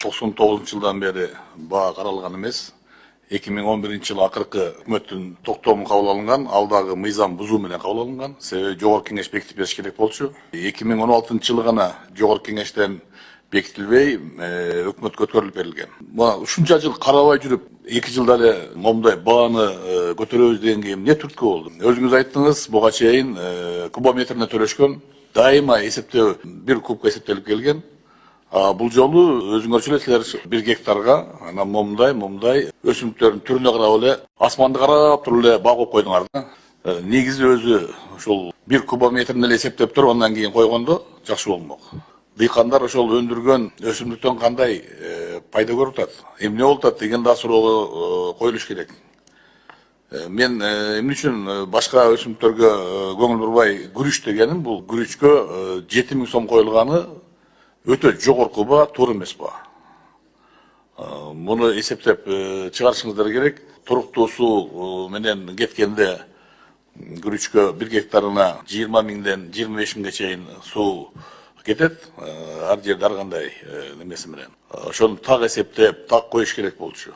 99-жылдан бeri баа каралган эмес. 2011-жылы акыркы өкмөттүн токтому кабыл алынган, алдагы мыйзам бузуу менен кабыл алынган. Себеби жогорку кеңеш бекитип бериш керек болчу. 2016-жылы гана жогорку кеңештен бекитилбей, өкмөткө өткөрүлүп берилген. Мына ушунча жыл карабай жүрүп, 2 жылда эле момундай бааны көтөрөбүз дегенге эмне түрткү болду? Өзүңүз айттыңыз, буга чейин кубометрине төлөшкөн, дайыма эсептөө 1 кубка эсептелип келген. Бул жолу өзүңөрчү эле силер 1 гектарга анан момундай өсүмдүктөрдүн түрүнө карап эле асманды карап туруп эле бак коюп койдуңар да. Негизи өзү ошол 1 кубометрин эле эсептеп туруп андан кийин койгондо жакшы болмок. Дыйкандар ошол өндүргөн өсүмдүктөн кандай пайда көрүп атат, эмне болуп атат деген да суроо коюлуш керек. Мен эмне үчүн башка өсүмдүктөргө көңүл бурбай күрүч дегеним, бул күрүчкө 7000 сом коюлганы өтө жогорку ба, туура эмес ба. Муну эсептеп чыгарышыңыздар керек. Туруктуу суу менен кеткенде күрүчкө 1 гектарына 20 миңден 25 миңге чейин суу кетет. Ар жерде ар кандай немеси менен. Ошону так эсептеп, так коюш керек болчу.